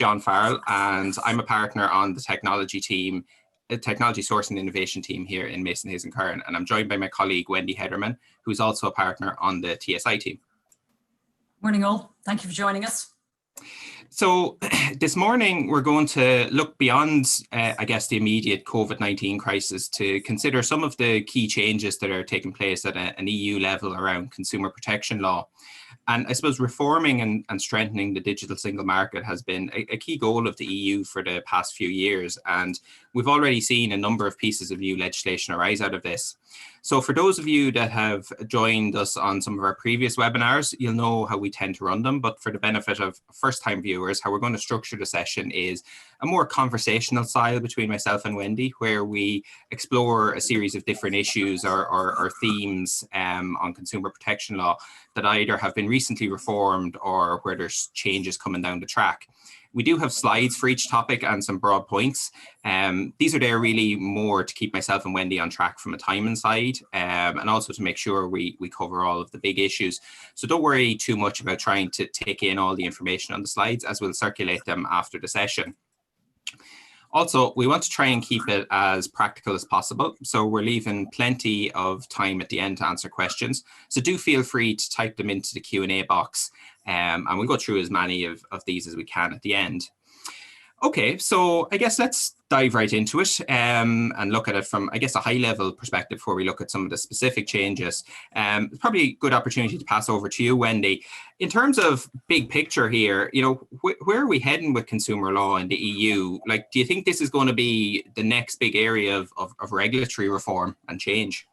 John Farrell, and I'm a partner on the technology sourcing and innovation team here in Mason Hayes and Curran, and I'm joined by my colleague Wendy Hederman, who's also a partner on the TSI team. Morning all, thank you for joining us. So this morning we're going to look beyond, I guess, the immediate COVID-19 crisis to consider some of the key changes that are taking place at an EU level around consumer protection law. And I suppose reforming and strengthening the digital single market has been a key goal of the EU for the past few years. And we've already seen a number of pieces of new legislation arise out of this. So for those of you that have joined us on some of our previous webinars, you'll know how we tend to run them. But for the benefit of first-time viewers, how we're going to structure the session is a more conversational style between myself and Wendy, where we explore a series of different issues or themes on consumer protection law that either have been recently reformed or where there's changes coming down the track. We do have slides for each topic and some broad points. These are there really more to keep myself and Wendy on track from a timing side, and also to make sure we cover all of the big issues. So don't worry too much about trying to take in all the information on the slides, as we'll circulate them after the session. Also, we want to try and keep it as practical as possible, so we're leaving plenty of time at the end to answer questions. So do feel free to type them into the Q&A box, and we'll go through as many of these as we can at the end. Okay, so I guess let's dive right into it and look at it from, I guess, a high-level perspective before we look at some of the specific changes. It's probably a good opportunity to pass over to you, Wendy. In terms of big picture here, you know, where are we heading with consumer law in the EU? Like, do you think this is going to be the next big area of regulatory reform and change?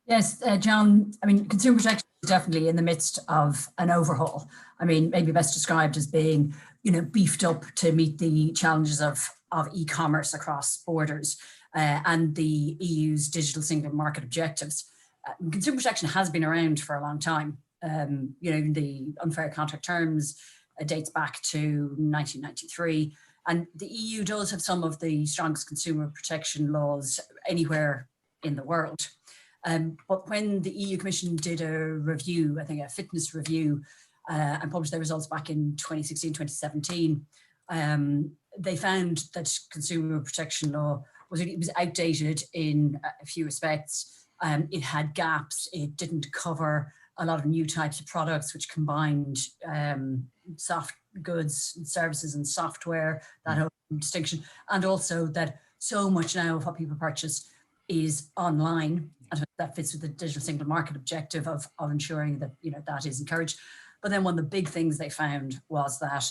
Yes, John, I mean, consumer protection is definitely in the midst of an overhaul. I mean, maybe best described as being, you know, beefed up to meet the challenges of e-commerce across borders and the EU's digital single market objectives. Consumer protection has been around for a long time. You know, the unfair contract terms dates back to 1993, and the EU does have some of the strongest consumer protection laws anywhere in the world. But when the EU Commission did a review, I think a fitness review, and published their results back in 2016, 2017, they found that consumer protection law was outdated in a few respects. It had gaps. It didn't cover a lot of new types of products, which combined soft goods and services and software, that whole distinction, and also that so much now of what people purchase is online, and that fits with the digital single market objective of ensuring that, you know, that is encouraged. But then one of the big things they found was that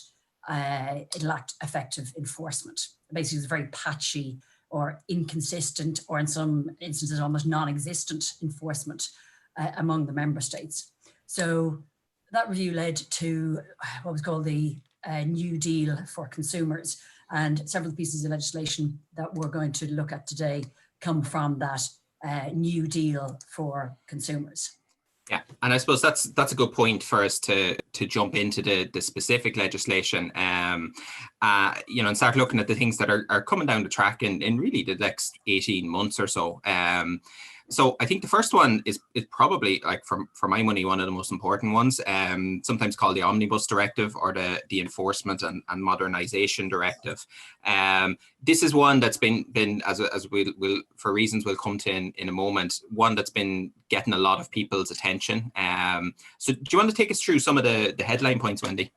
it lacked effective enforcement. Basically, it was very patchy or inconsistent, or in some instances almost non-existent enforcement among the member states. So that review led to what was called the New Deal for consumers, and several pieces of legislation that we're going to look at today come from that New Deal for consumers. Yeah, and I suppose that's a good point for us to jump into the specific legislation, you know, and start looking at the things that are coming down the track in really the next 18 months or so. So I think the first one is probably, like, for my money, one of the most important ones, sometimes called the Omnibus Directive or the Enforcement and Modernization Directive. This is one that's been as we'll for reasons we'll come to in a moment, one that's been getting a lot of people's attention. So do you want to take us through some of the headline points, Wendy?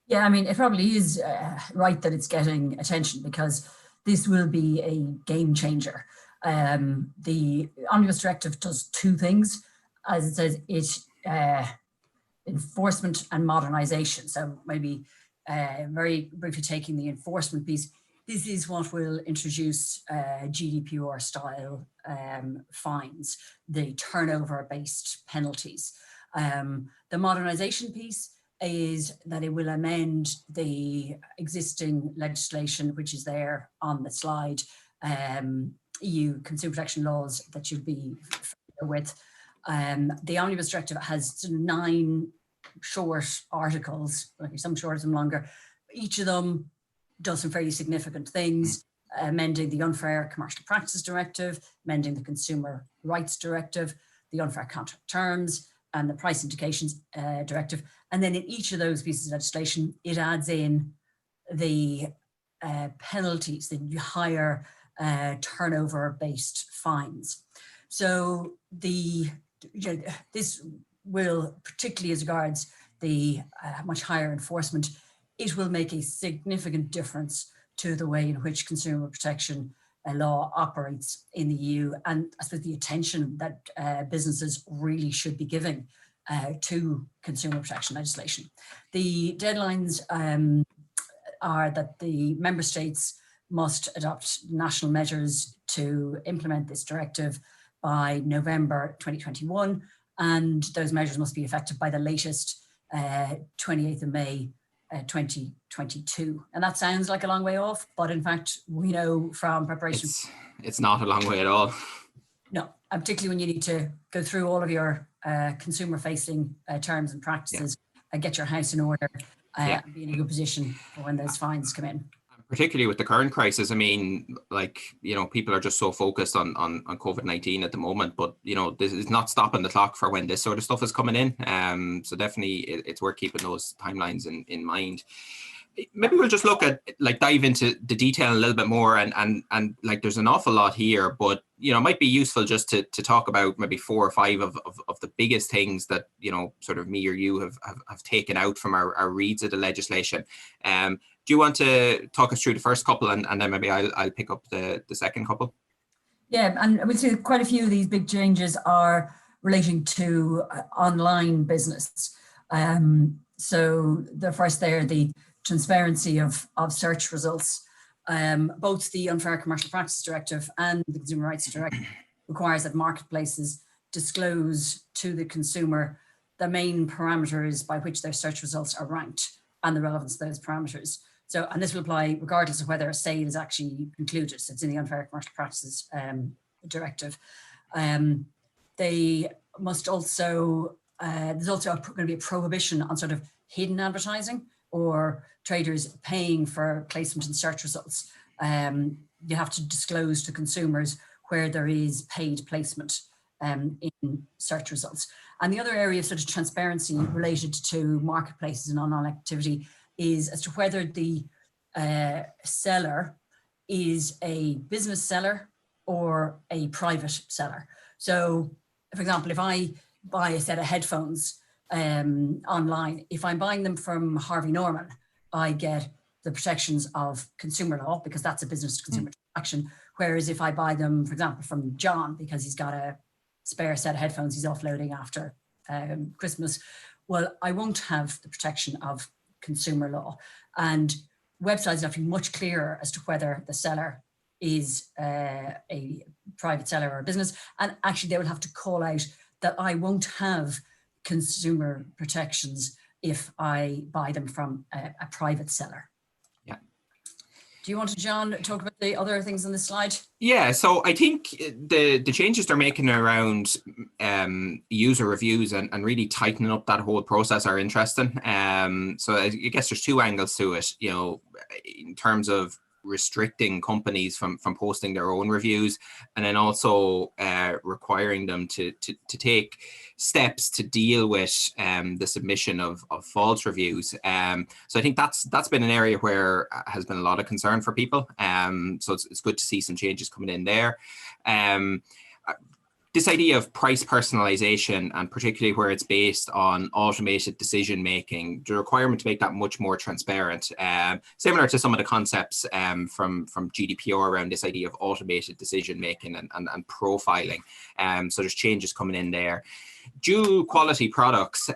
Yeah, I mean, it probably is right that it's getting attention, because this will be a game changer. The Omnibus Directive does two things. As it says, it's enforcement and modernization. So maybe very briefly taking the enforcement piece, this is what will introduce GDPR style fines, the turnover-based penalties. The modernization piece is that it will amend the existing legislation, which is there on the slide, EU consumer protection laws that you'll be familiar with. The Omnibus Directive has 9 short articles, some shorter, some longer. Each of them does some fairly significant things, amending the Unfair Commercial Practices Directive, amending the Consumer Rights Directive, the Unfair Contract Terms, and the Price Indications Directive. And then in each of those pieces of legislation, it adds in the penalties, the higher turnover-based fines. So this will, particularly as regards the much higher enforcement, it will make a significant difference to the way in which consumer protection law operates in the EU, and I suppose the attention that businesses really should be giving to consumer protection legislation. The deadlines are that the member states must adopt national measures to implement this directive by November 2021, and those measures must be effective by the latest 28th of May 2022. And that sounds like a long way off, but in fact, we know from preparation. It's not a long way at all. No, and particularly when you need to go through all of your consumer-facing terms and practices and get your house in order and be in a good position for when those fines come in. Particularly with the current crisis, I mean, like, people are just so focused on COVID-19 at the moment, but, this is not stopping the clock for when this sort of stuff is coming in. So definitely it's worth keeping those timelines in mind. Maybe we'll just look at, dive into the detail a little bit more, and there's an awful lot here, but, it might be useful just to talk about maybe 4 or 5 of the biggest things that, sort of me or you have taken out from our reads of the legislation. Do you want to talk us through the first couple, and then maybe I'll pick up the second couple? Yeah, and we'll see quite a few of these big changes are relating to online business. So the first there, the transparency of search results. Both the Unfair Commercial Practice Directive and the Consumer Rights Directive requires that marketplaces disclose to the consumer the main parameters by which their search results are ranked and the relevance of those parameters. So, and this will apply regardless of whether a sale is actually concluded. So it's in the Unfair Commercial Practices Directive. They must also, there's also going to be a prohibition on sort of hidden advertising or traders paying for placement in search results. You have to disclose to consumers where there is paid placement in search results. And the other area of sort of transparency related to marketplaces and online activity is as to whether the seller is a business seller or a private seller. So, for example, if I buy a set of headphones online, if I'm buying them from Harvey Norman, I get the protections of consumer law because that's a business to consumer transaction. Whereas if I buy them, for example, from John because he's got a spare set of headphones he's offloading after Christmas, well, I won't have the protection of consumer law. And websites have to be much clearer as to whether the seller is a private seller or a business. And actually they will have to call out that I won't have consumer protections if I buy them from a private seller. Yeah. Do you want to, John, talk about the other things on this slide? Yeah, so I think the changes they're making around user reviews and really tightening up that whole process are interesting. So I guess there's 2 angles to it, in terms of restricting companies from posting their own reviews, and then also requiring them to take steps to deal with the submission of false reviews. So I think that's been an area where has been a lot of concern for people. So it's good to see some changes coming in there. This idea of price personalization, and particularly where it's based on automated decision making, the requirement to make that much more transparent, similar to some of the concepts from GDPR around this idea of automated decision making and profiling. So there's changes coming in there. Dual quality products.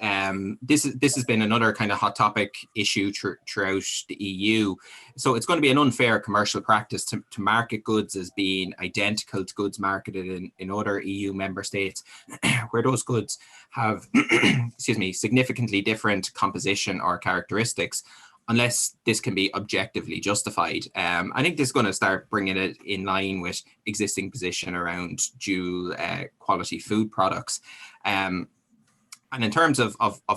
This has been another kind of hot topic issue throughout the EU. So it's going to be an unfair commercial practice to market goods as being identical to goods marketed in other EU member states, where those goods have, excuse me, significantly different composition or characteristics, unless this can be objectively justified. I think this is going to start bringing it in line with existing position around dual quality food products. And in terms of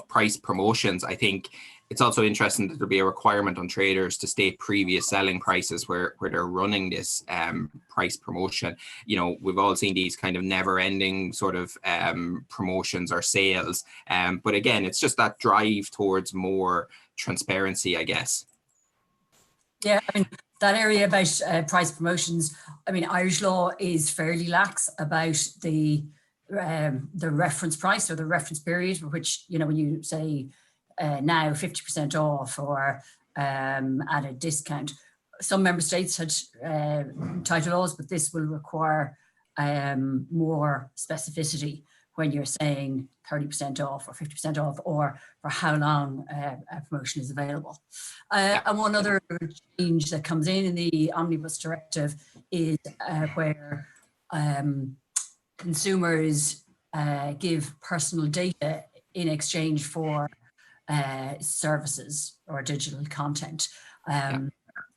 price promotions, I think it's also interesting that there'll be a requirement on traders to state previous selling prices where they're running this price promotion. We've all seen these kind of never-ending sort of promotions or sales. But again, it's just that drive towards more transparency, I guess. Yeah, I mean, that area about price promotions, I mean, Irish law is fairly lax about the reference price or the reference period, for which, you know, when you say now 50% off or at a discount, some member states had tighter laws, but this will require more specificity when you're saying 30% off or 50% off, or for how long a promotion is available. And one other change that comes in the Omnibus Directive is where consumers give personal data in exchange for services or digital content.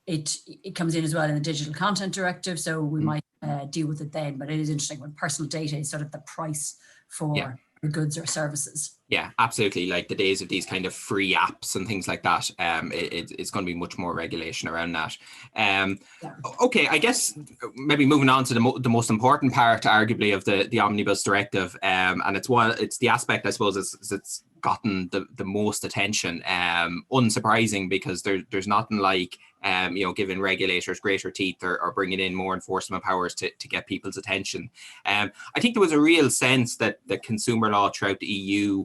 It comes in as well in the Digital Content Directive, so we might deal with it then, but it is interesting when personal data is sort of the price for goods or services. Yeah, absolutely. Like the days of these kind of free apps and things like that, it's going to be much more regulation around that. Okay, I guess maybe moving on to the most important part, arguably, of the Omnibus Directive, and it's the aspect, I suppose, it's gotten the most attention. Unsurprising, because there's nothing like giving regulators greater teeth or bringing in more enforcement powers to get people's attention. I think there was a real sense that the consumer law throughout the EU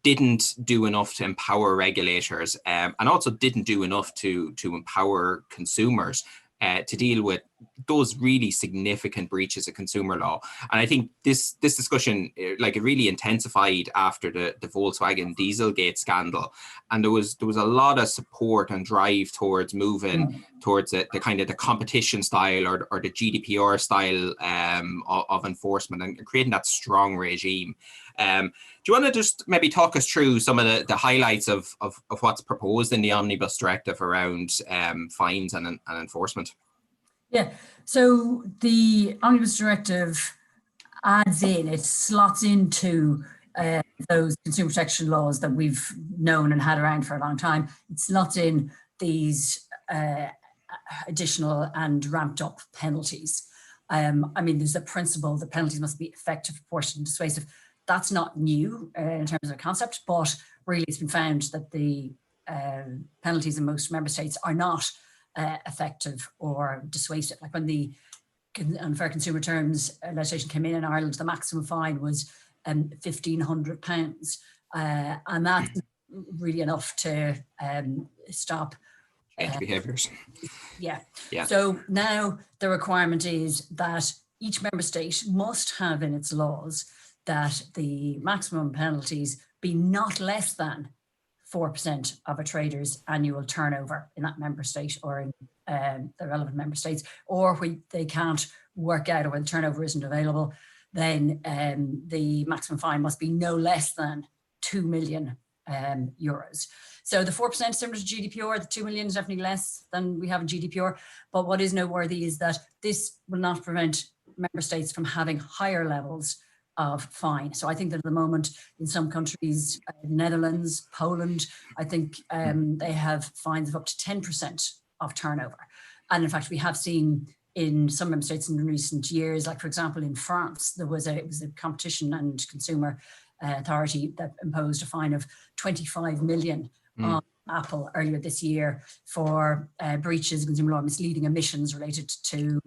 didn't do enough to empower regulators, and also didn't do enough to empower consumers to deal with those really significant breaches of consumer law. And I think this discussion, it really intensified after the Volkswagen Dieselgate scandal, and there was a lot of support and drive towards moving towards the kind of the competition style or the GDPR style of enforcement, and creating that strong regime. Do you want to just maybe talk us through some of the highlights of what's proposed in the Omnibus Directive around fines and enforcement? Yeah, so the Omnibus Directive it slots into those consumer protection laws that we've known and had around for a long time. It slots in these additional and ramped up penalties. I mean, there's a principle that penalties must be effective, proportionate, and dissuasive. That's not new in terms of a concept, but really it's been found that the penalties in most member states are not effective or dissuasive. Like when the Unfair Consumer Terms legislation came in Ireland, the maximum fine was £1,500, and that's really enough to stop change behaviours. Yeah. So now the requirement is that each member state must have in its laws that the maximum penalties be not less than 4% of a trader's annual turnover in that member state or in the relevant member states, or when they can't work out or when the turnover isn't available, then the maximum fine must be no less than 2 million euros. So the 4% is similar to GDPR, the 2 million is definitely less than we have in GDPR. But what is noteworthy is that this will not prevent member states from having higher levels of fine. So I think that at the moment in some countries, Netherlands, Poland, I think they have fines of up to 10% of turnover. And in fact, we have seen in some member states in recent years, like for example, in France, it was a competition and consumer authority that imposed a fine of 25 million on Apple earlier this year for breaches of consumer law, misleading omissions related to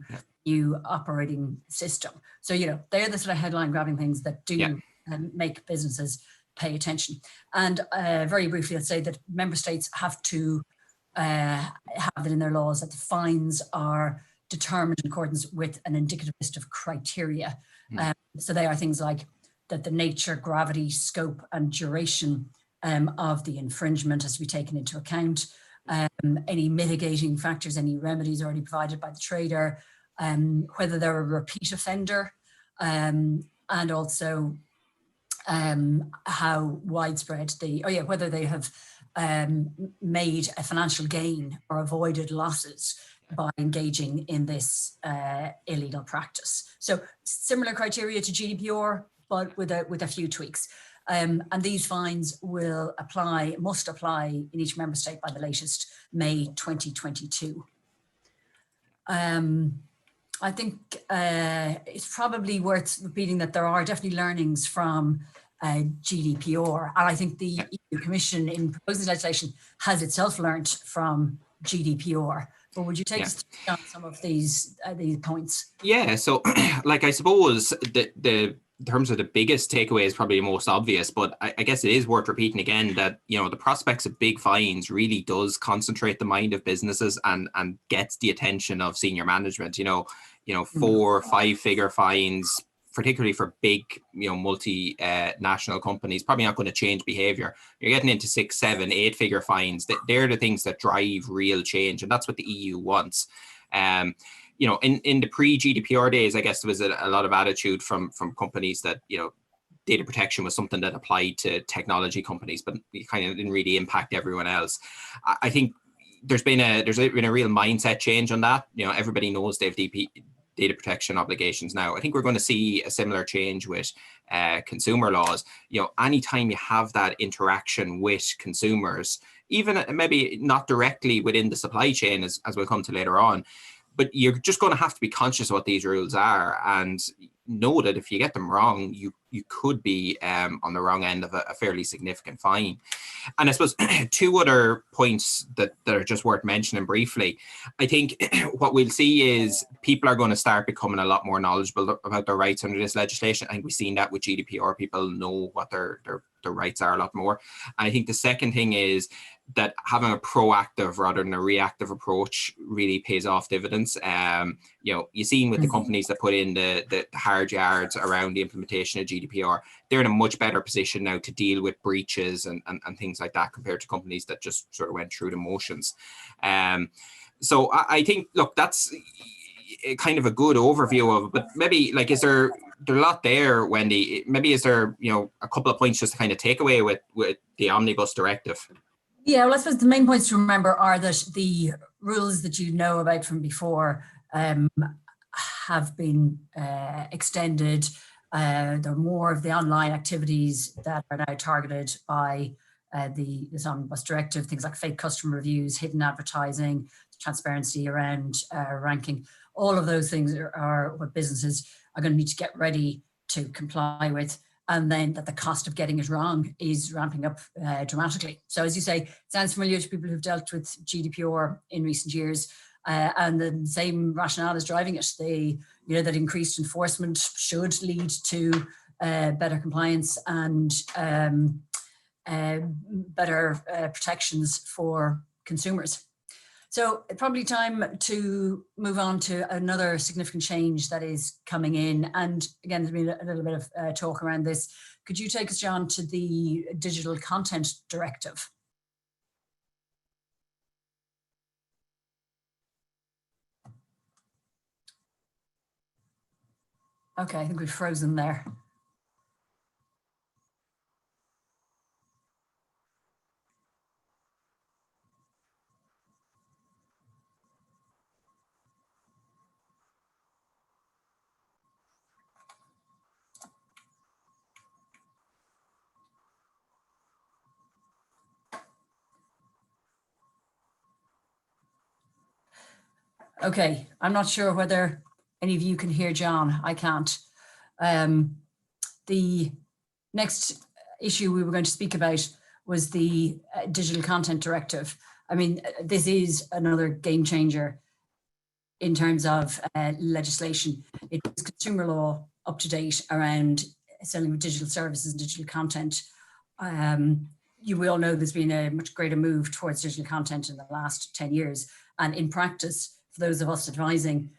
new operating system. So, they're the sort of headline grabbing things that do make businesses pay attention. And very briefly, I'd say that member states have to have it in their laws that the fines are determined in accordance with an indicative list of criteria. So they are things like that the nature, gravity, scope and duration of the infringement has to be taken into account, any mitigating factors, any remedies already provided by the trader, whether they're a repeat offender, and also how widespread whether they have made a financial gain or avoided losses by engaging in this illegal practice. So similar criteria to GDPR, but with a few tweaks. And these fines must apply in each member state by the latest May 2022. I think it's probably worth repeating that there are definitely learnings from GDPR. And I think the EU Commission, in proposing legislation, has itself learnt from GDPR. But would you take us through on some of these points? Yeah, so like I suppose the in terms of the biggest takeaway is probably the most obvious, but I guess it is worth repeating again that, you know, the prospects of big fines really does concentrate the mind of businesses and gets the attention of senior management. You know, 4 or 5 figure fines, particularly for big, you know, multinational companies, probably not going to change behavior. You're getting into 6, 7, 8 figure fines. They're the things that drive real change, and that's what the EU wants. You know, in the pre-GDPR days, I guess there was a lot of attitude from companies that, you know, data protection was something that applied to technology companies, but it kind of didn't really impact everyone else. I think there's been a real mindset change on that. You know, everybody knows they have data protection obligations now. I think we're going to see a similar change with consumer laws. You know, anytime you have that interaction with consumers, even maybe not directly within the supply chain, as we'll come to later on, but you're just going to have to be conscious of what these rules are and know that if you get them wrong, you could be on the wrong end of a fairly significant fine. And I suppose 2 other points that are just worth mentioning briefly. I think what we'll see is people are going to start becoming a lot more knowledgeable about their rights under this legislation. I think we've seen that with GDPR. People know what their rights are a lot more. And I think the second thing is that having a proactive rather than a reactive approach really pays off dividends. You know, you've seen with the companies that put in the hard yards around the implementation of GDPR, they're in a much better position now to deal with breaches and things like that compared to companies that just sort of went through the motions. So I think, look, that's kind of a good overview of it, but maybe like, is there a lot there, Wendy? Maybe is there, you know, a couple of points just to kind of take away with the Omnibus Directive? Yeah, well, I suppose the main points to remember are that the rules that you know about from before have been extended. There are more of the online activities that are now targeted by this Omnibus Directive, things like fake customer reviews, hidden advertising, transparency around ranking. All of those things are what businesses are going to need to get ready to comply with. And then that the cost of getting it wrong is ramping up dramatically. So as you say, it sounds familiar to people who've dealt with GDPR in recent years, and the same rationale is driving it. That increased enforcement should lead to better compliance and better protections for consumers. So probably time to move on to another significant change that is coming in. And again, there's been a little bit of talk around this. Could you take us, John, to the Digital Content Directive? Okay, I think we've frozen there. Okay, I'm not sure whether any of you can hear John. I can't. The next issue we were going to speak about was the Digital Content Directive. I mean, this is another game changer in terms of legislation. It is consumer law up to date around selling digital services and digital content. We all know there's been a much greater move towards digital content in the last 10 years. And in practice, for those of us advising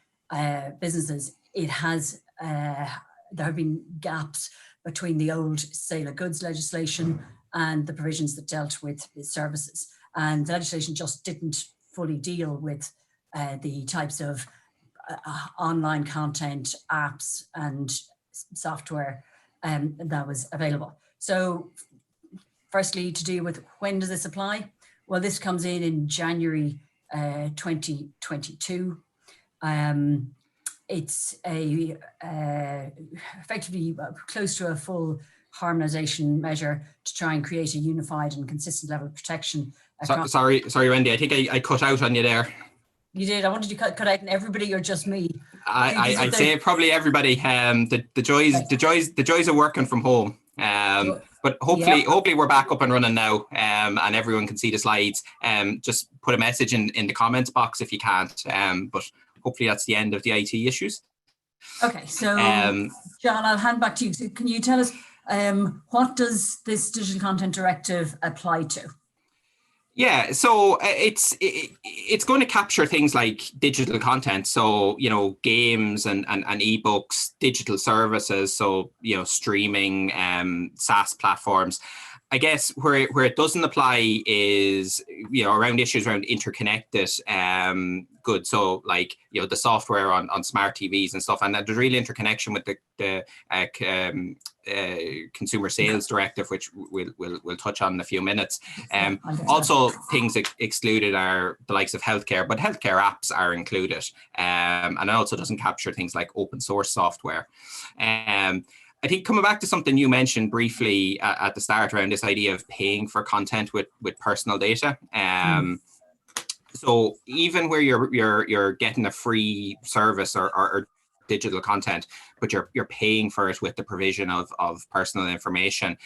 businesses, there have been gaps between the old sale of goods legislation and the provisions that dealt with services. And the legislation just didn't fully deal with the types of online content, apps, and software that was available. So firstly, to deal with when does this apply? Well, this comes in January 2022. It's effectively close to a full harmonization measure to try and create a unified and consistent level of protection. Sorry, Wendy, I think I cut out on you there. You did. I wanted you to cut out on everybody or just me. I'd say probably everybody. The joys of working from home. But hopefully we're back up and running now, and everyone can see the slides. Just put a message in the comments box if you can't. But hopefully that's the end of the IT issues. Okay, so John, I'll hand back to you. So can you tell us what does this Digital Content Directive apply to? Yeah, so it's going to capture things like digital content, so games and ebooks, digital services, so streaming, SaaS platforms. I guess where it doesn't apply is around issues around interconnected goods, so like the software on smart TVs and stuff, and there's real interconnection with the Consumer Sales Directive, which we'll touch on in a few minutes. Also, things excluded are the likes of healthcare, but healthcare apps are included, and it also doesn't capture things like open source software. I think coming back to something you mentioned briefly at the start around this idea of paying for content with personal data. So even where you're getting a free service or digital content, but you're paying for it with the provision of personal information,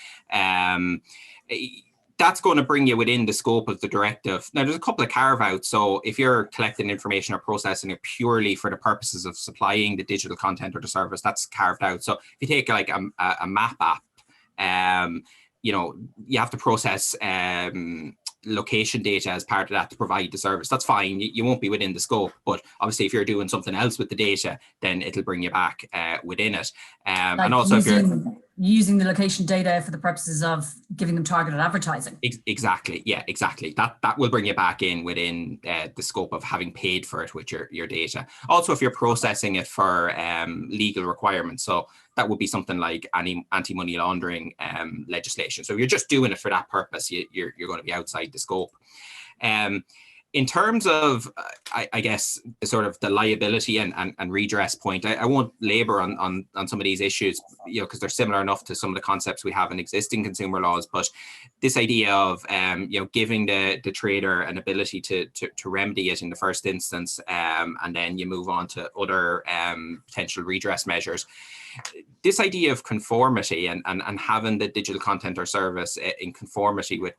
that's going to bring you within the scope of the directive. Now, there's a couple of carve-outs. So if you're collecting information or processing it purely for the purposes of supplying the digital content or the service, that's carved out. So if you take like a map app, you have to process location data as part of that to provide the service. That's fine. You won't be within the scope. But obviously, if you're doing something else with the data, then it'll bring you back within it. Like and also if you're using the location data for the purposes of giving them targeted advertising. Exactly. Yeah, exactly. That will bring you back in within the scope of having paid for it with your data. Also, if you're processing it for legal requirements. So that would be something like anti-money laundering legislation. So if you're just doing it for that purpose, you're going to be outside the scope. In terms of, I guess, the sort of the liability and redress point, I won't labor on some of these issues, because they're similar enough to some of the concepts we have in existing consumer laws. But this idea of, giving the trader an ability to remedy it in the first instance, and then you move on to other potential redress measures. This idea of conformity and having the digital content or service in conformity with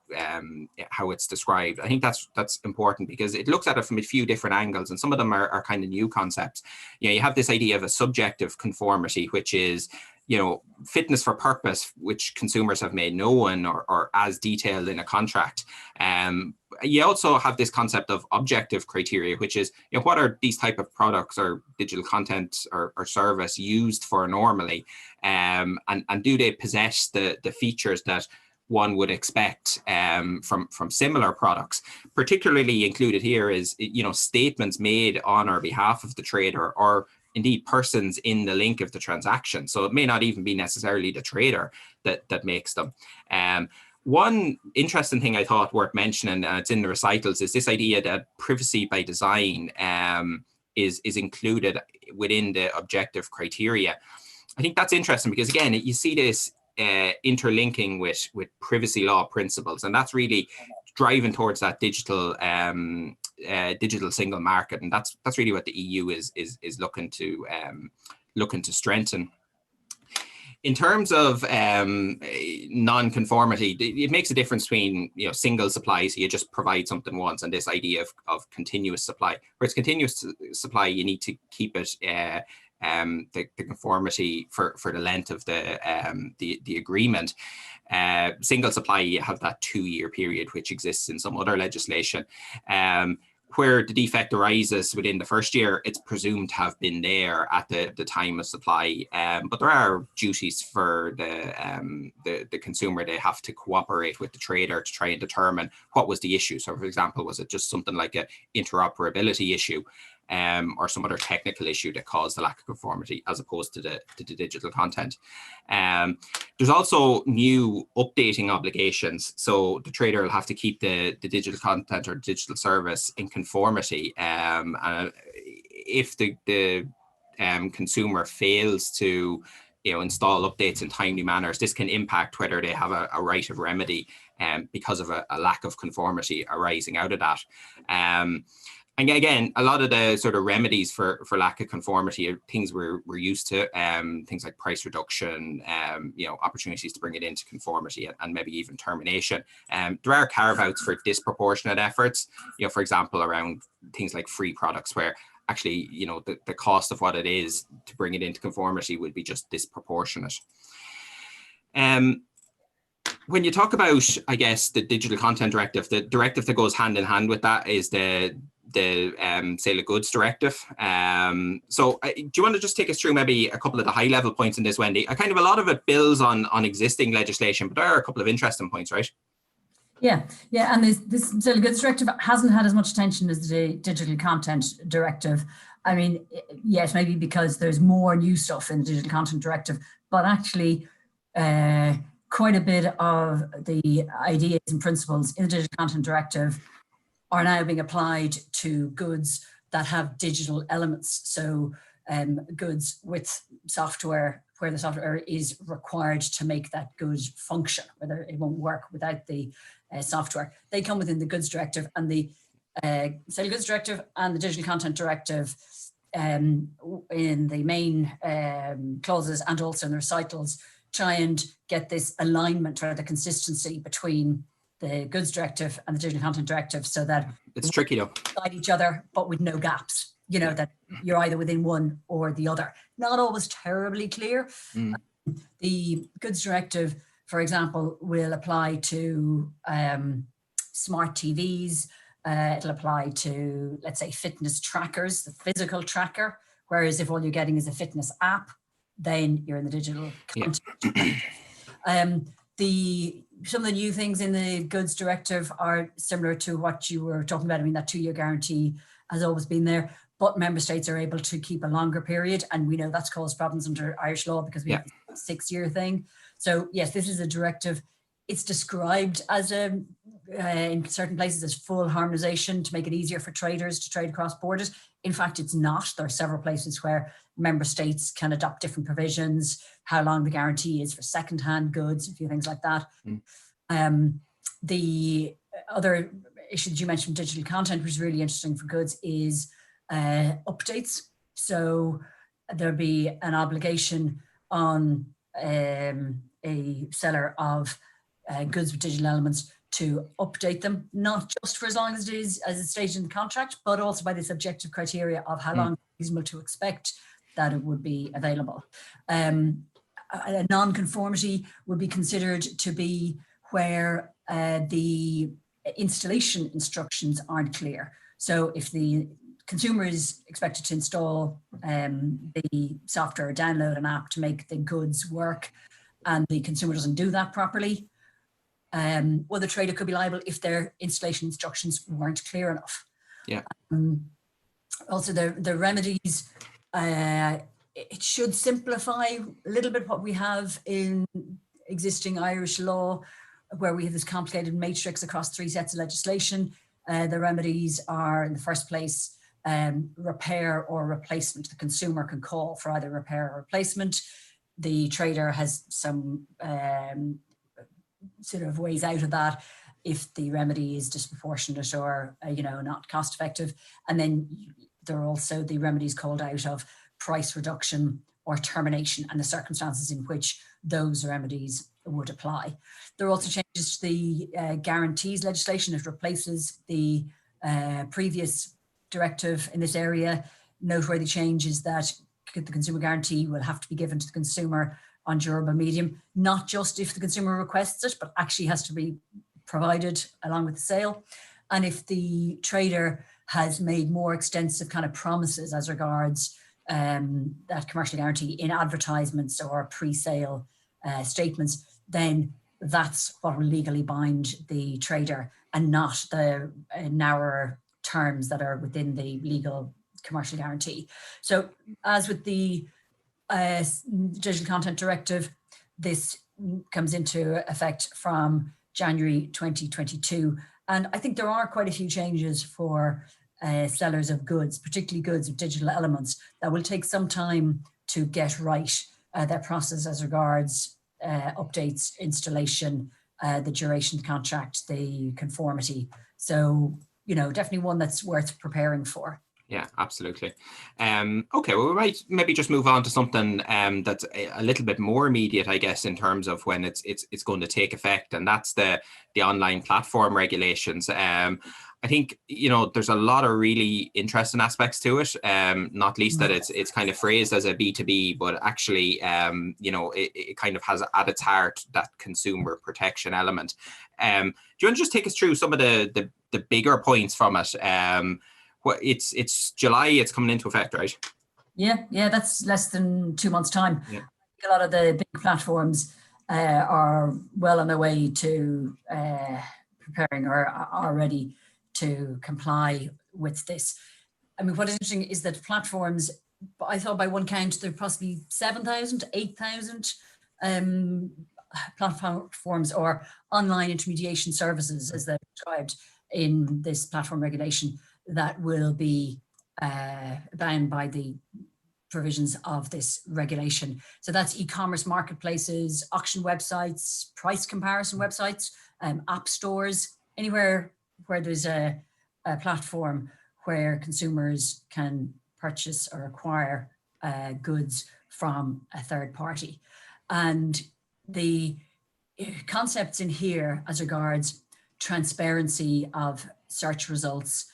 how it's described, I think that's important because it looks at it from a few different angles, and some of them are kind of new concepts. You have this idea of a subjective conformity, which is fitness for purpose, which consumers have made known or as detailed in a contract. You also have this concept of objective criteria, which is, what are these type of products or digital content or service used for normally? And do they possess the features that one would expect from similar products? Particularly included here is, statements made on or behalf of the trader or indeed persons in the link of the transaction. So it may not even be necessarily the trader that makes them. One interesting thing I thought worth mentioning, it's in the recitals, is this idea that privacy by design is included within the objective criteria. I think that's interesting because, again, you see this interlinking with privacy law principles, and that's really driving towards that digital single market, and that's really what the EU is looking to strengthen. In terms of non-conformity, it makes a difference between single supply, so you just provide something once, and this idea of continuous supply. Where it's continuous supply, you need to keep it the conformity for the length of the agreement. Single supply, you have that 2-year period, which exists in some other legislation. Where the defect arises within the first year, it's presumed to have been there at the time of supply. But there are duties for the consumer. They have to cooperate with the trader to try and determine what was the issue. So, for example, was it just something like an interoperability issue? Or some other technical issue that caused the lack of conformity, as opposed to the digital content. There's also new updating obligations. So the trader will have to keep the digital content or digital service in conformity. If the consumer fails to install updates in timely manners, this can impact whether they have a right of remedy because of a lack of conformity arising out of that. And again, a lot of the sort of remedies for lack of conformity are things we're used to, things like price reduction, opportunities to bring it into conformity, and maybe even termination. There are carve-outs for disproportionate efforts, for example, around things like free products, where actually, the cost of what it is to bring it into conformity would be just disproportionate. When you talk about, I guess, the Digital Content Directive, the directive that goes hand in hand with that is the Sale of Goods Directive. So do you want to just take us through maybe a couple of the high level points in this, Wendy? A lot of it builds on existing legislation, but there are a couple of interesting points, right? Yeah, and this Sale of Goods Directive hasn't had as much attention as the Digital Content Directive. I mean, yes, maybe because there's more new stuff in the Digital Content Directive, but actually quite a bit of the ideas and principles in the Digital Content Directive are now being applied to goods that have digital elements. So goods with software, where the software is required to make that good function, whether it won't work without the software. They come within the Goods Directive, and the Sale of Goods Directive and the Digital Content Directive in the main clauses and also in the recitals try and get this alignment or the consistency between the Goods Directive and the Digital Content Directive, so that it's tricky though. Beside each other, but with no gaps. That you're either within one or the other. Not always terribly clear. The Goods Directive, for example, will apply to smart TVs. It'll apply to, let's say, fitness trackers, the physical tracker. Whereas if all you're getting is a fitness app, then you're in the Digital Content Directive. Some of the new things in the Goods Directive are similar to what you were talking about. I mean, that 2-year guarantee has always been there, but member states are able to keep a longer period. And we know that's caused problems under Irish law because we have a 6-year thing. So yes, this is a directive. It's described as in certain places as full harmonization to make it easier for traders to trade across borders. In fact, it's not. There are several places where member states can adopt different provisions, how long the guarantee is for secondhand goods, a few things like that. The other issue that you mentioned, digital content, which is really interesting for goods, is updates. So there'll be an obligation on a seller of goods with digital elements to update them, not just for as long as it is as it's stated in the contract, but also by this objective criteria of how long it's reasonable to expect that it would be available. A non-conformity would be considered to be where the installation instructions aren't clear. So if the consumer is expected to install the software or download an app to make the goods work, and the consumer doesn't do that properly, well, the trader could be liable if their installation instructions weren't clear enough. Yeah. Also, the remedies, it should simplify a little bit what we have in existing Irish law, where we have this complicated matrix across 3 sets of legislation. The remedies are, in the first place, repair or replacement. The consumer can call for either repair or replacement. The trader has some sort of ways out of that if the remedy is disproportionate or not cost effective. And then there are also the remedies called out of price reduction or termination and the circumstances in which those remedies would apply. There are also changes to the guarantees legislation. It replaces the previous directive in this area. Noteworthy change is that the consumer guarantee will have to be given to the consumer on durable medium, not just if the consumer requests it, but actually has to be provided along with the sale. And if the trader has made more extensive kind of promises as regards that commercial guarantee in advertisements or pre-sale statements, then that's what will legally bind the trader and not the narrower terms that are within the legal commercial guarantee. So as with the Digital Content Directive, this comes into effect from January 2022. And I think there are quite a few changes for sellers of goods, particularly goods with digital elements, that will take some time to get right, their process as regards updates, installation, the duration of the contract, the conformity. So definitely one that's worth preparing for. Yeah, absolutely. Okay, well, we might maybe just move on to something that's a little bit more immediate, I guess, in terms of when it's going to take effect, and that's the online platform regulations. I think there's a lot of really interesting aspects to it. Not least that it's kind of phrased as a B2B, but actually, it kind of has at its heart that consumer protection element. Do you want to just take us through some of the bigger points from it? Well, it's July, it's coming into effect, right? Yeah, that's less than 2 months' time. Yeah. A lot of the big platforms are well on their way to preparing or are ready to comply with this. I mean, what is interesting is that platforms, I thought by one count, there are possibly 7,000, 8,000 platforms or online intermediation services, as they're described in this platform regulation, that will be bound by the provisions of this regulation. So that's e-commerce marketplaces, auction websites, price comparison websites, app stores, anywhere where there's a platform where consumers can purchase or acquire goods from a third party. And the concepts in here as regards transparency of search results,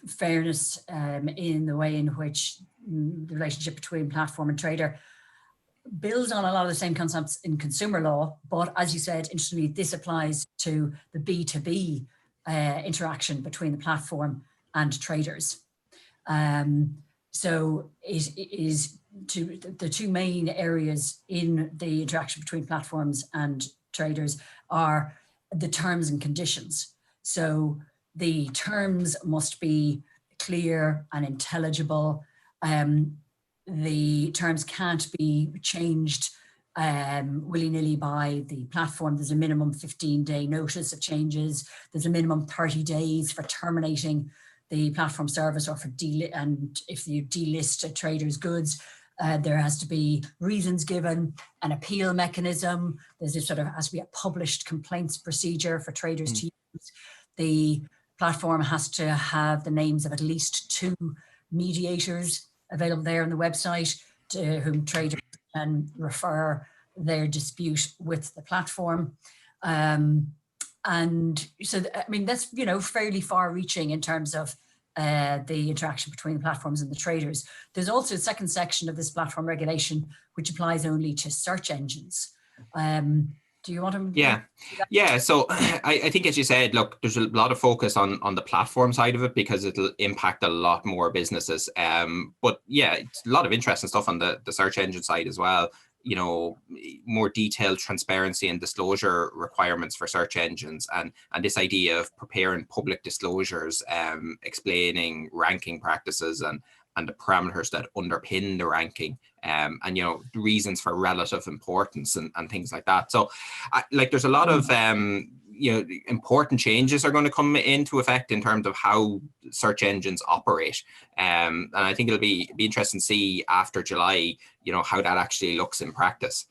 fairness in the way in which the relationship between platform and trader builds on a lot of the same concepts in consumer law. But as you said, interestingly, this applies to the B2B interaction between the platform and traders. So it is the two main areas in the interaction between platforms and traders are the terms and conditions. So the terms must be clear and intelligible. The terms can't be changed willy-nilly by the platform. There's a minimum 15-day notice of changes. There's a minimum 30 days for terminating the platform service or for and if you delist a trader's goods, there has to be reasons given, an appeal mechanism. There's this has to be a published complaints procedure for traders to use. The platform has to have the names of at least 2 mediators available there on the website to whom traders can refer their dispute with the platform. And so, I mean, that's, fairly far reaching in terms of the interaction between the platforms and the traders. There's also a second section of this platform regulation, which applies only to search engines. Do you want to? Yeah. So I think, as you said, look, there's a lot of focus on the platform side of it because it'll impact a lot more businesses. But yeah, it's a lot of interesting stuff on the search engine side as well. More detailed transparency and disclosure requirements for search engines, and this idea of preparing public disclosures, explaining ranking practices and the parameters that underpin the ranking, and reasons for relative importance and things like that. So there's a lot of important changes are going to come into effect in terms of how search engines operate, and I think it'll be interesting to see after July how that actually looks in practice.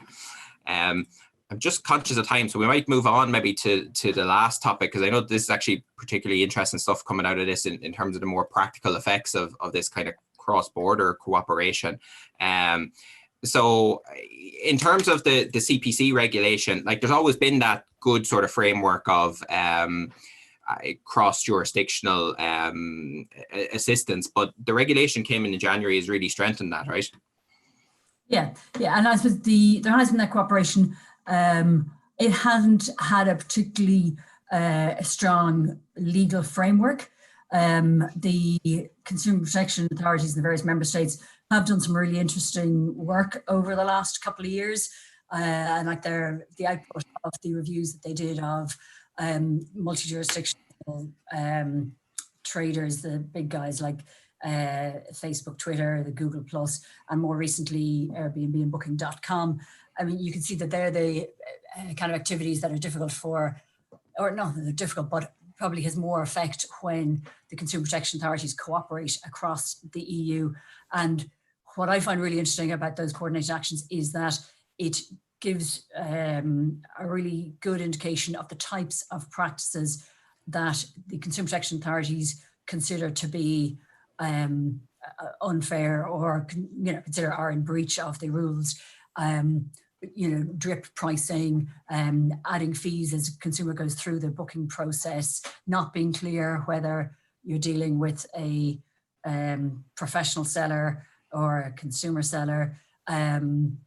I'm just conscious of time, so we might move on maybe to the last topic, because I know this is actually particularly interesting stuff coming out of this in terms of the more practical effects of this kind of cross-border cooperation. So in terms of the CPC regulation, there's always been that good sort of framework of cross-jurisdictional assistance, but the regulation came in January has really strengthened that, right? Yeah, and I suppose there has been that cooperation. It hasn't had a particularly strong legal framework. The consumer protection authorities in the various member states have done some really interesting work over the last couple of years, and the output of the reviews that they did of multi-jurisdictional traders, the big guys like Facebook, Twitter, the Google Plus, and more recently Airbnb and Booking.com. I mean, you can see that they're the kind of activities that are difficult they're difficult, but probably has more effect when the consumer protection authorities cooperate across the EU. And what I find really interesting about those coordinated actions is that it gives a really good indication of the types of practices that the consumer protection authorities consider to be unfair, or consider are in breach of the rules. Drip pricing, adding fees as a consumer goes through the booking process, not being clear whether you're dealing with a professional seller or a consumer seller, being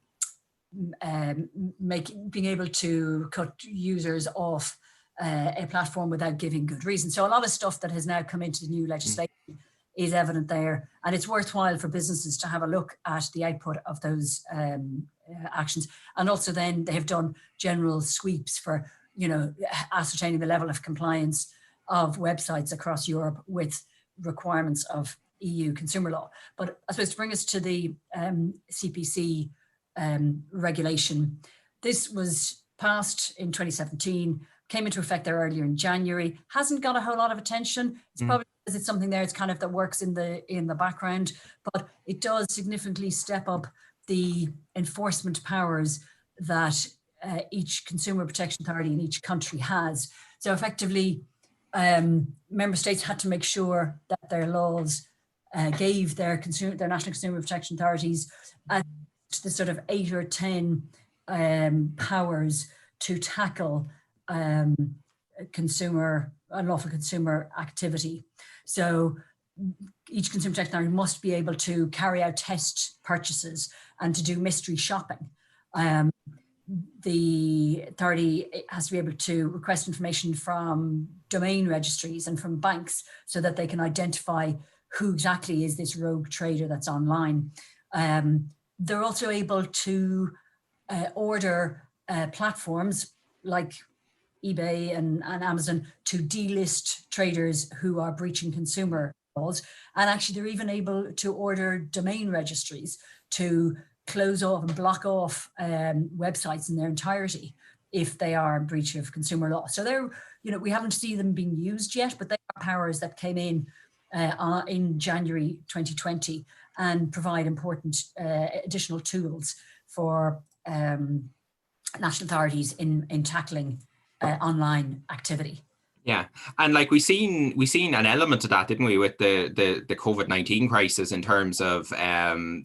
able to cut users off a platform without giving good reason. So a lot of stuff that has now come into the new legislation is evident there, and it's worthwhile for businesses to have a look at the output of those actions. And also then they have done general sweeps for, ascertaining the level of compliance of websites across Europe with requirements of EU consumer law. But I suppose to bring us to the CPC regulation, this was passed in 2017, came into effect there earlier in January, hasn't got a whole lot of attention. It's probably because it's something there, it's kind of that works in the background, but it does significantly step up the enforcement powers that each consumer protection authority in each country has. So effectively, member states had to make sure that their laws gave their national consumer protection authorities the sort of 8 or 10 powers to tackle unlawful consumer activity. So each consumer protection authority must be able to carry out test purchases and to do mystery shopping. The authority has to be able to request information from domain registries and from banks so that they can identify who exactly is this rogue trader that's online. They're also able to order platforms like eBay and Amazon to delist traders who are breaching consumer laws. And actually, they're even able to order domain registries to close off and block off websites in their entirety if they are in breach of consumer law. So they're, we haven't seen them being used yet, but they are powers that came in January 2020 and provide important additional tools for national authorities in tackling online activity. Yeah, and like we seen an element of that, didn't we, with the COVID-19 crisis, in terms of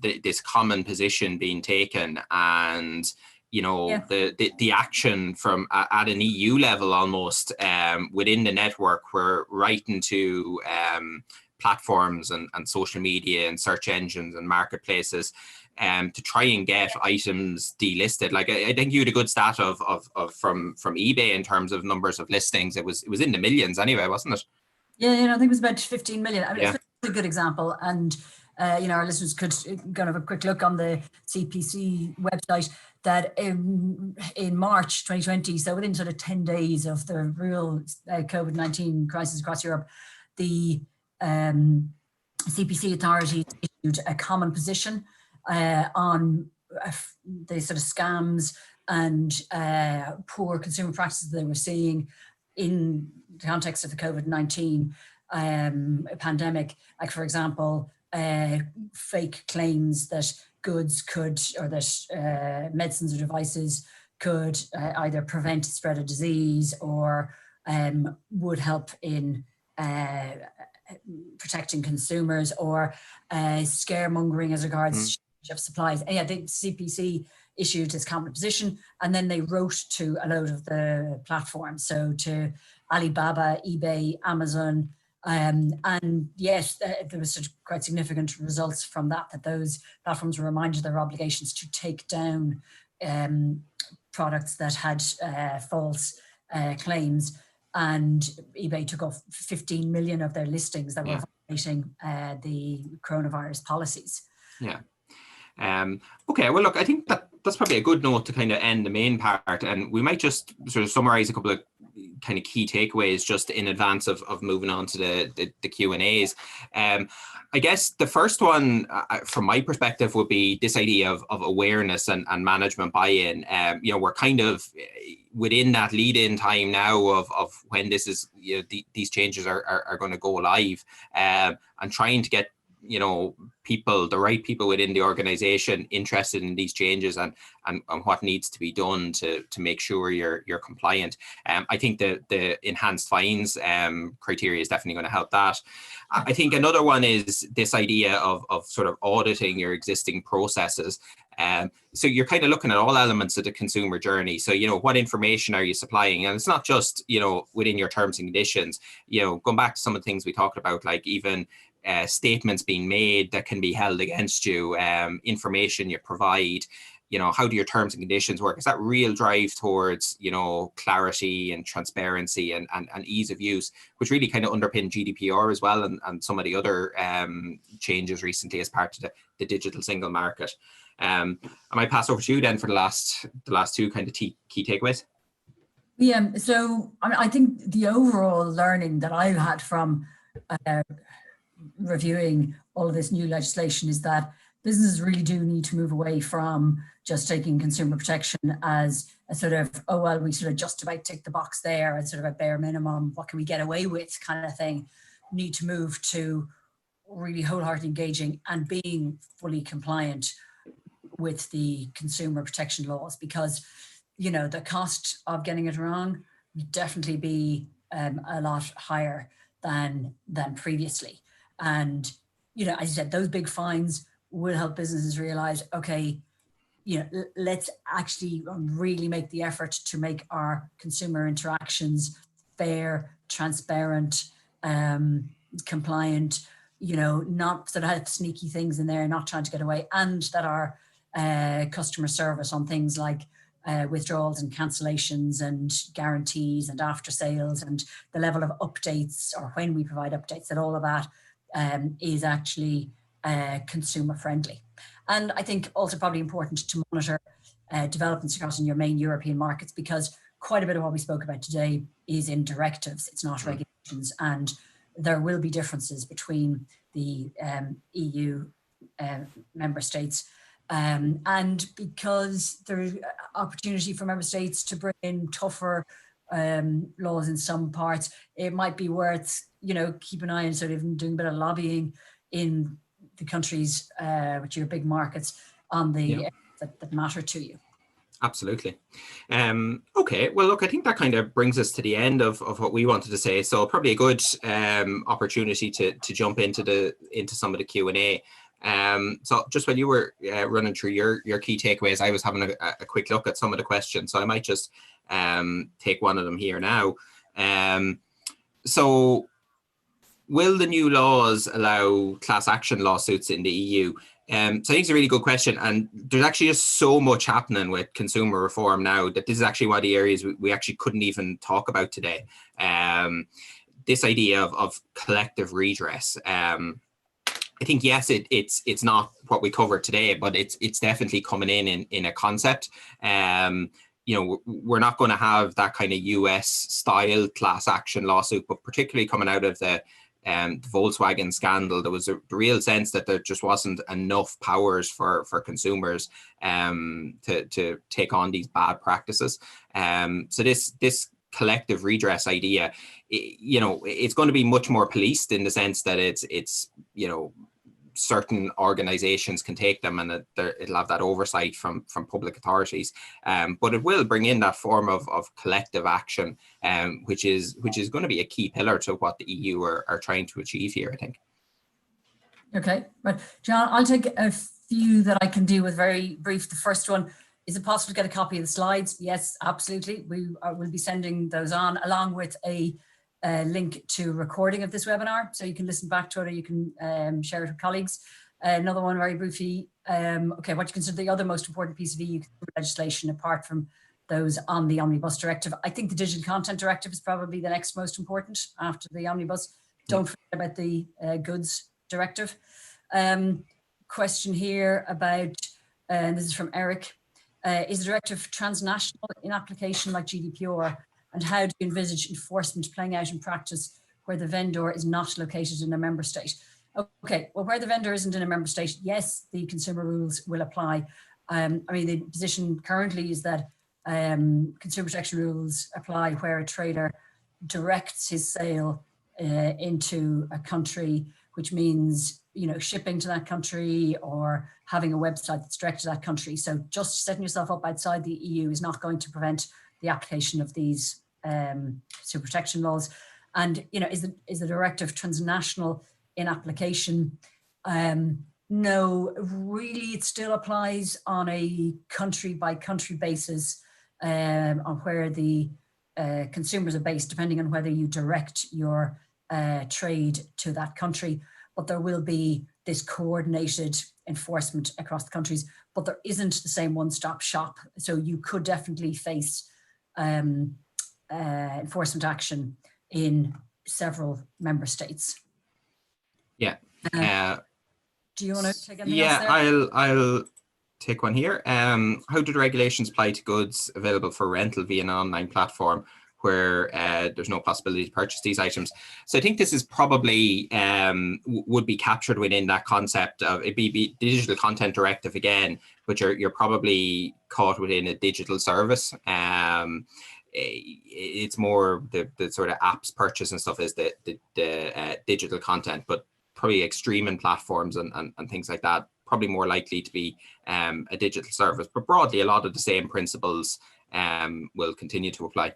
this common position being taken, and the action from at an EU level almost within the network, where right into platforms and social media and search engines and marketplaces to try and get items delisted. Like I think you had a good stat of from eBay in terms of numbers of listings. It was in the millions anyway, wasn't it? Yeah, I think it was about 15 million. I mean, it's a good example, and our listeners could go and have a quick look on the CPC website. That in March 2020, so within sort of 10 days of the real COVID-19 crisis across Europe, the CPC authorities issued a common position on the sort of scams and poor consumer practices they were seeing in the context of the COVID-19 pandemic. Like, for example, fake claims that goods could, or that medicines or devices could either prevent the spread of disease or would help in protecting consumers, or scaremongering as regards of supplies. And yeah, the CPC issued its common position, and then they wrote to a load of the platforms, so to Alibaba, eBay, Amazon, and yes, there was sort of quite significant results from that those platforms were reminded of their obligations to take down products that had false claims, and eBay took off 15 million of their listings that were violating the coronavirus policies. Yeah. Okay, well, look, I think that's probably a good note to kind of end the main part, and we might just sort of summarize a couple of kind of key takeaways just in advance of moving on to the Q&As. I guess the first one, from my perspective, would be this idea of awareness and management buy-in. We're kind of within that lead-in time now of when this is, these changes are going to go live, and trying to get you know, people, the right people within the organization interested in these changes and what needs to be done to make sure you're compliant. I think the enhanced fines criteria is definitely going to help that. I think another one is this idea of sort of auditing your existing processes. So you're kind of looking at all elements of the consumer journey. So, you know, what information are you supplying? And it's not just, you know, within your terms and conditions, you know, going back to some of the things we talked about, like even statements being made that can be held against you, information you provide, you know, how do your terms and conditions work? Is that real drive towards, you know, clarity and transparency and ease of use, which really kind of underpin GDPR as well, and some of the other changes recently as part of the digital single market. I might pass over to you then for the last two kind of key takeaways. Yeah, so I think the overall learning that I've had from reviewing all of this new legislation is that businesses really do need to move away from just taking consumer protection as a sort of, oh, well, we sort of just about tick the box there and sort of a bare minimum, what can we get away with kind of thing. Need to move to really wholeheartedly engaging and being fully compliant with the consumer protection laws, because, you know, the cost of getting it wrong would definitely be a lot higher than previously. And, you know, as you said, those big fines will help businesses realize, okay, you know, let's actually really make the effort to make our consumer interactions fair, transparent, compliant, you know, not sort of have sneaky things in there, not trying to get away, and that our customer service on things like withdrawals and cancellations and guarantees and after sales and the level of updates, or when we provide updates, that all of that is actually consumer friendly. And I think also probably important to monitor developments across in your main European markets, because quite a bit of what we spoke about today is in directives, it's not regulations, and there will be differences between the EU member states. And because there's opportunity for member states to bring in tougher laws in some parts, it might be worth, you know, keep an eye on sort of doing a bit of lobbying in the countries which are big markets on the areas that matter to you. Absolutely. Okay, well, look, I think that kind of brings us to the end of what we wanted to say. So probably a good opportunity to jump into some of the Q&A. So just when you were running through your key takeaways, I was having a quick look at some of the questions. So I might just take one of them here now. So will the new laws allow class action lawsuits in the EU? So I think it's a really good question, and there's actually just so much happening with consumer reform now that this is actually one of the areas we actually couldn't even talk about today. This idea of collective redress. I think, yes, it's not what we covered today, but it's definitely coming in a concept. You know, we're not going to have that kind of US style class action lawsuit, but particularly coming out of the Volkswagen scandal, there was a real sense that there just wasn't enough powers for consumers to take on these bad practices. So this collective redress idea, you know, it's going to be much more policed in the sense that it's you know, certain organizations can take them, and it'll have that oversight from public authorities. But it will bring in that form of collective action, which is going to be a key pillar to what the EU are trying to achieve here, I think. Okay, but John, I'll take a few that I can deal with very brief. The first one, is it possible to get a copy of the slides? Yes, absolutely. We will be sending those on, along with a link to recording of this webinar, so you can listen back to it, or you can share it with colleagues. Another one very briefly, okay, what you consider the other most important piece of EU legislation apart from those on the Omnibus Directive? I think the Digital Content Directive is probably the next most important after the Omnibus. Don't forget about the Goods Directive. Question here about, and this is from Eric, is the directive transnational in application like GDPR? And how do you envisage enforcement playing out in practice where the vendor is not located in a member state? Okay, well, where the vendor isn't in a member state, yes, the consumer rules will apply. I mean, the position currently is that consumer protection rules apply where a trader directs his sale into a country, which means, shipping to that country or having a website that's directed to that country. So just setting yourself up outside the EU is not going to prevent the application of these consumer protection laws. And is the directive transnational in application? No, really, it still applies on a country by country basis on where the consumers are based, depending on whether you direct your trade to that country. But there will be this coordinated enforcement across the countries, but there isn't the same one-stop shop. So you could definitely face enforcement action in several member states. Yeah. Do you want to take anything yeah, else there? I'll take one here. How do the regulations apply to goods available for rental via an online platform where there's no possibility to purchase these items? So I think this is probably would be captured within that concept of it be digital content directive again, but you're probably caught within a digital service. It's more the sort of apps purchase and stuff is the digital content, but probably streaming platforms and things like that, probably more likely to be a digital service. But broadly, a lot of the same principles will continue to apply.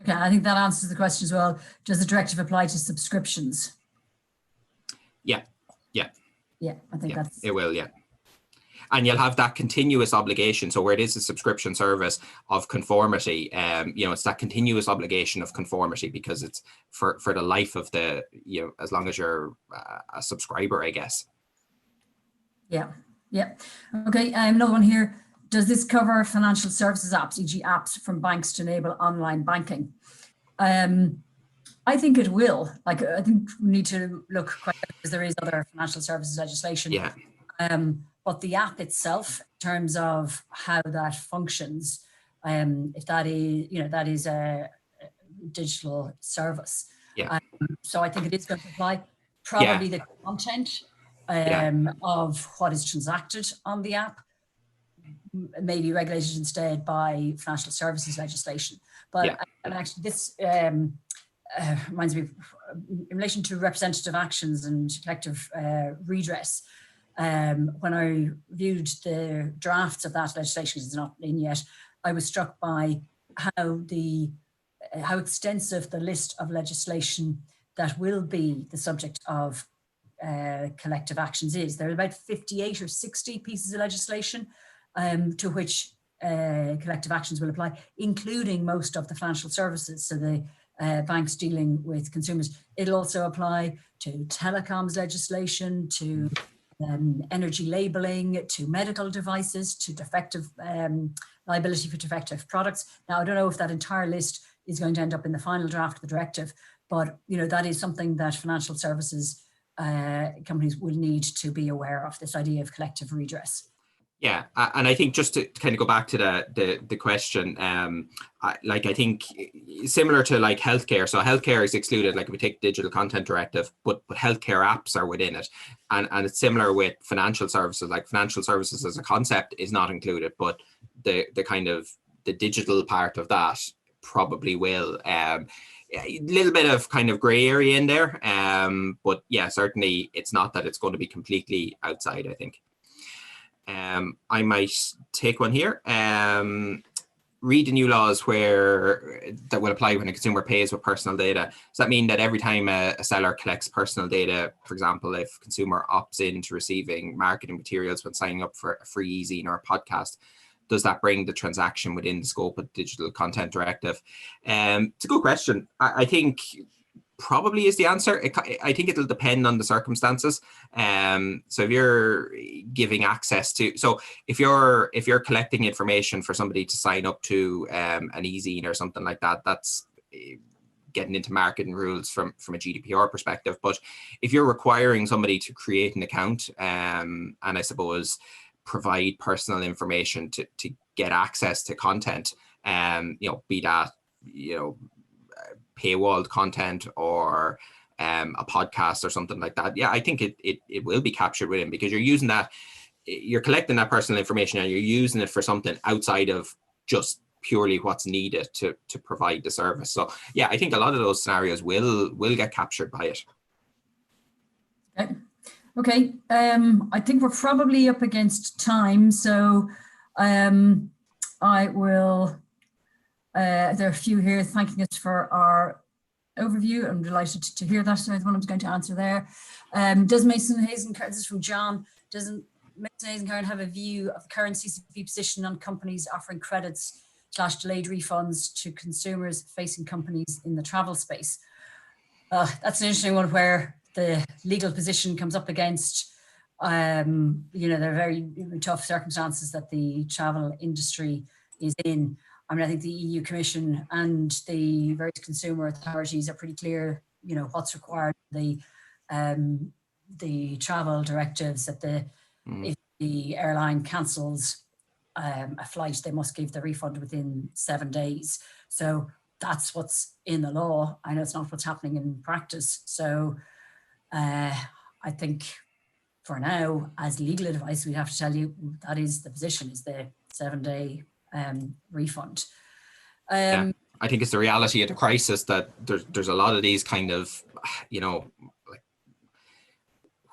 Okay, I think that answers the question as well. Does the directive apply to subscriptions? Yeah. Yeah, I think it will, yeah. And you'll have that continuous obligation. So where it is a subscription service of conformity, it's that continuous obligation of conformity because it's for the life of the, as long as you're a subscriber, I guess. Yeah. Okay, another one here. Does this cover financial services apps, e.g. apps from banks to enable online banking? I think it will. I think we need to look quite, because there is other financial services legislation. Yeah. But the app itself, in terms of how that functions, if that is a digital service. Yeah. So I think it is going to apply. Probably the content of what is transacted on the app may be regulated instead by financial services legislation. But and actually this reminds me, in relation to representative actions and collective redress, when I reviewed the drafts of that legislation, it's not in yet, I was struck by how extensive the list of legislation that will be the subject of collective actions is. There are about 58 or 60 pieces of legislation to which collective actions will apply, including most of the financial services. So the banks dealing with consumers. It'll also apply to telecoms legislation, to energy labeling, to medical devices, to defective liability for defective products. Now, I don't know if that entire list is going to end up in the final draft of the directive, but that is something that financial services companies will need to be aware of, this idea of collective redress. Yeah, and I think just to kind of go back to the question, I think similar to like healthcare. So healthcare is excluded, like if we take digital content directive, but healthcare apps are within it, and it's similar with financial services. Like financial services as a concept is not included, but the kind of the digital part of that probably will. A little bit of kind of gray area in there, but yeah, certainly it's not that it's going to be completely outside, I think. I might take one here. Read the new laws that will apply when a consumer pays with personal data. Does that mean that every time a seller collects personal data, for example, if a consumer opts into receiving marketing materials when signing up for a free e-zine or a podcast, does that bring the transaction within the scope of the digital content directive? It's a good question. I think probably is the answer. I think it'll depend on the circumstances. So if you're giving access to, so if you're collecting information for somebody to sign up to an e-zine or something like that, that's getting into marketing rules from a GDPR perspective. But if you're requiring somebody to create an account and I suppose provide personal information to get access to content, be that paywalled content or a podcast or something like that, I think it will be captured within, because you're collecting that personal information and you're using it for something outside of just purely what's needed to provide the service. So yeah, I think a lot of those scenarios will get captured by it. Okay. Okay, I think we're probably up against time, so I will, there are a few here thanking us for our overview. I'm delighted to hear that. So the one I was going to answer there. Does Mason Hayes and Karen, this is from John, doesn't Mason Hayes and Karen have a view of the current CCP position on companies offering credits / delayed refunds to consumers facing companies in the travel space? That's an interesting one where the legal position comes up against, you know, there are very tough circumstances that the travel industry is in. I mean, I think the EU Commission and the various consumer authorities are pretty clear, you know, what's required. The travel directives that if the airline cancels a flight, they must give the refund within 7 days. So that's what's in the law. I know it's not what's happening in practice. So I think for now, as legal advice, we have to tell you that is the position, is the 7-day refund. Yeah, I think it's the reality of the crisis that there's a lot of these kind of, you know, like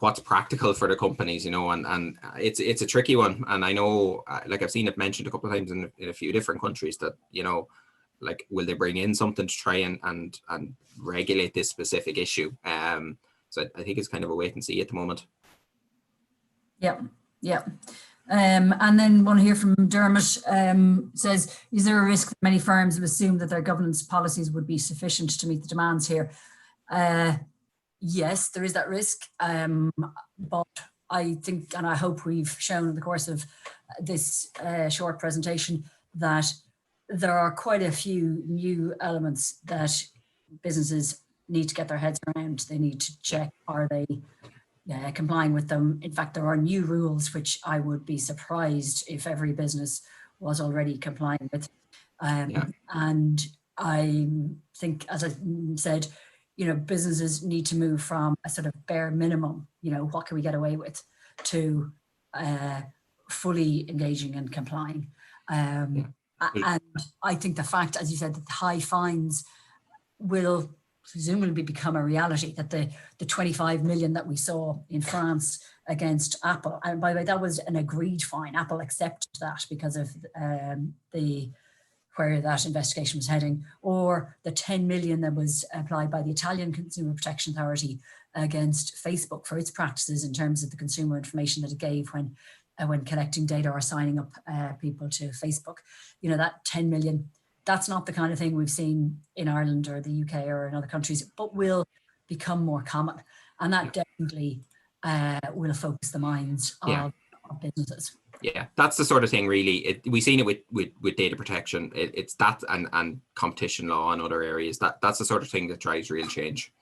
what's practical for the companies, you know, and it's a tricky one. And I know, like I've seen it mentioned a couple of times in a few different countries that, you know, like, will they bring in something to try and regulate this specific issue? So I think it's kind of a wait and see at the moment. Yeah, yeah. And then one here from Dermot says, is there a risk that many firms have assumed that their governance policies would be sufficient to meet the demands here? Yes, there is that risk. But I think, and I hope we've shown in the course of this short presentation, that there are quite a few new elements that businesses need to get their heads around. They need to check, are they complying with them? In fact, there are new rules which I would be surprised if every business was already complying with. And I think, as I said, you know, businesses need to move from a sort of bare minimum, you know, what can we get away with, to fully engaging and complying. And I think the fact, as you said, that the high fines will presumably become a reality, that the 25 million that we saw in France against Apple, and by the way, that was an agreed fine. Apple accepted that because of where that investigation was heading, or the 10 million that was applied by the Italian Consumer Protection Authority against Facebook for its practices in terms of the consumer information that it gave when collecting data or signing up people to Facebook. You know, that 10 million, that's not the kind of thing we've seen in Ireland or the UK or in other countries, but will become more common. And that definitely will focus the minds of businesses. Yeah, that's the sort of thing, really. We've seen it with data protection. It's that and competition law and other areas. That's the sort of thing that drives real change.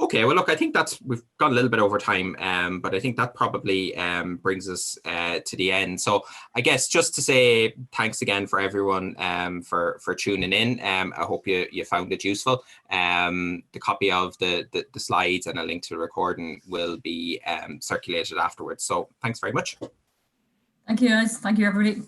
Okay, well, look, I think we've got a little bit over time, but I think that probably brings us to the end. So I guess just to say thanks again for everyone for tuning in. I hope you found it useful. The copy of the slides and a link to the recording will be circulated afterwards. So thanks very much. Thank you, guys. Thank you, everybody.